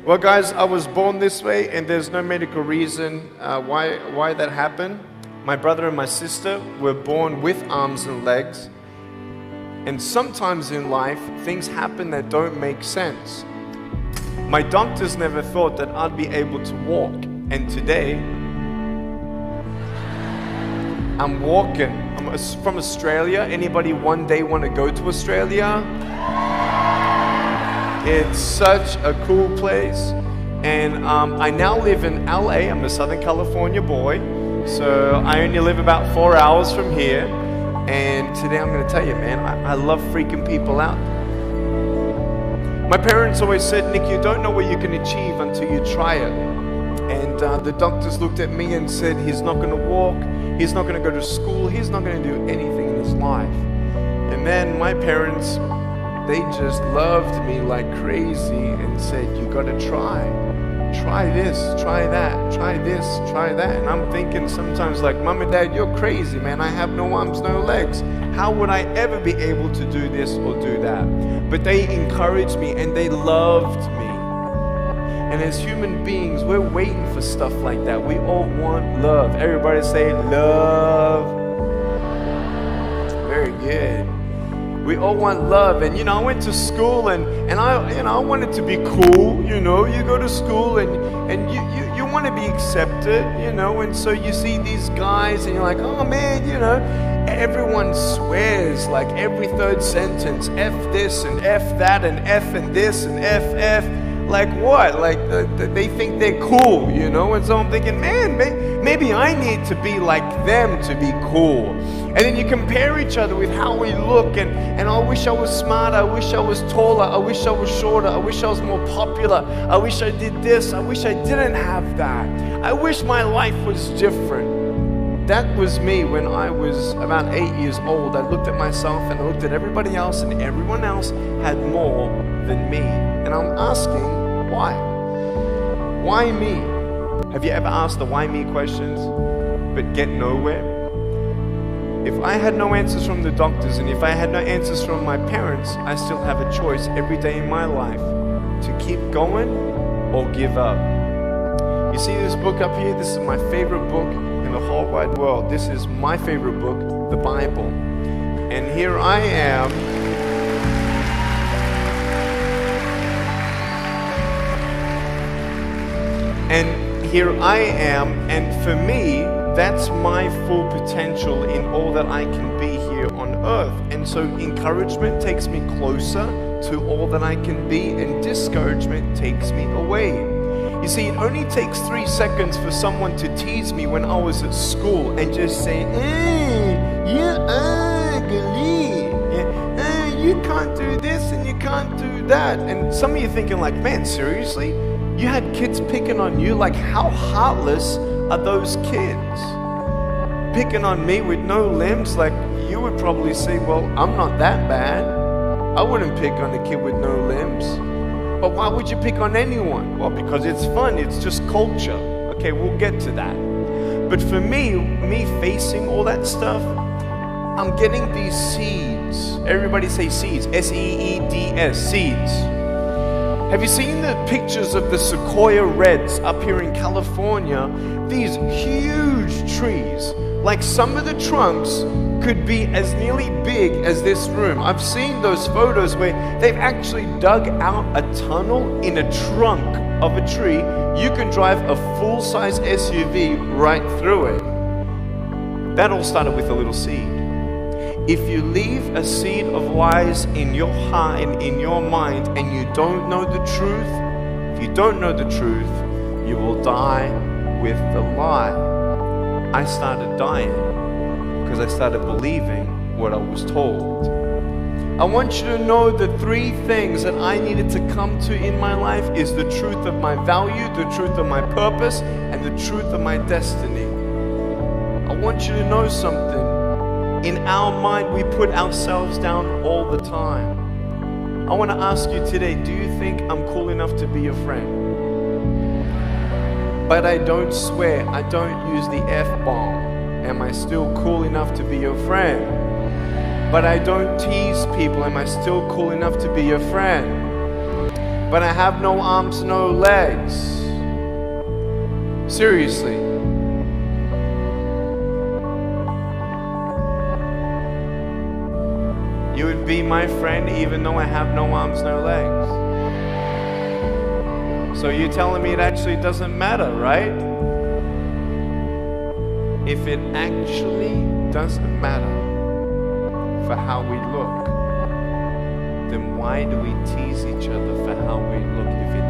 Well, guys, I was born this way, and there's no medical reason why that happened. My brother and my sister were born with arms and legs, and sometimes in life, things happen that don't make sense. My doctors never thought that I'd be able to walk, and today, I'm walking. I'm from Australia. Anybody one day want to go to Australia? It's such a cool place. And I now live in LA. I'm a Southern California boy. So I only live about 4 hours from here. And today I'm going to tell you, man, I love freaking people out. My parents always said, Nick, you don't know what you can achieve until you try it. And the doctors looked at me and said, he's not going to walk. He's not going to go to school. He's not going to do anything in his life. And then my parents, they just loved me like crazy and said, you got to try. Try this, try that, try this, try that. And I'm thinking sometimes like, Mom and Dad, you're crazy, man. I have no arms, no legs. How would I ever be able to do this or do that? But they encouraged me and they loved me. And as human beings, we're waiting for stuff like that. We all want love. Everybody say love. Very good. We all want love. And I went to school and I wanted to be cool. You go to school and you want to be accepted, and so you see these guys and you're like, oh man, everyone swears like every third sentence, F this and F that and F and this and F. Like what? Like they think they're cool, And so I'm thinking, man, maybe I need to be like them to be cool. And then you compare each other with how we look, and I wish I was smarter, I wish I was taller, I wish I was shorter, I wish I was more popular, I wish I did this, I wish I didn't have that. I wish my life was different. That was me when I was about 8 years old. I looked at myself and I looked at everybody else, and everyone else had more than me. And I'm asking, why? Why me? Have you ever asked the why me questions but get nowhere? If I had no answers from the doctors and if I had no answers from my parents, I still have a choice every day in my life to keep going or give up. You see this book up here? This is my favorite book in the whole wide world. This is my favorite book, the Bible. And here I am. And here I am, and for me, that's my full potential in all that I can be here on earth. And so encouragement takes me closer to all that I can be, and discouragement takes me away. You see, it only takes 3 seconds for someone to tease me when I was at school and just say, you're ugly. You can't do this and you can't do that. And some of you thinking like, man, seriously? You had kids picking on you? Like, how heartless are those kids? Picking on me with no limbs? Like, you would probably say, well, I'm not that bad. I wouldn't pick on a kid with no limbs. But why would you pick on anyone? Well, because it's fun. It's just culture. Okay, we'll get to that. But for me facing all that stuff, I'm getting these seeds. Everybody say seeds. S-E-E-D-S, seeds. Have you seen the pictures of the sequoia reds up here in California? These huge trees, like some of the trunks could be as nearly big as this room. I've seen those photos where they've actually dug out a tunnel in a trunk of a tree. You can drive a full-size SUV right through it. That all started with a little seed. If you leave a seed of lies in your heart and in your mind and you don't know the truth, if you don't know the truth, you will die with the lie. I started dying because I started believing what I was told. I want you to know the 3 things that I needed to come to in my life is the truth of my value, the truth of my purpose, and the truth of my destiny. I want you to know something. In our mind, we put ourselves down all the time. I want to ask you today, do you think I'm cool enough to be your friend? But I don't swear, I don't use the F-bomb. Am I still cool enough to be your friend? But I don't tease people. Am I still cool enough to be your friend? but I have no arms, no legs. Seriously. You would be my friend even though I have no arms, no legs. So you're telling me it actually doesn't matter, right? If it actually doesn't matter for how we look, then why do we tease each other for how we look if it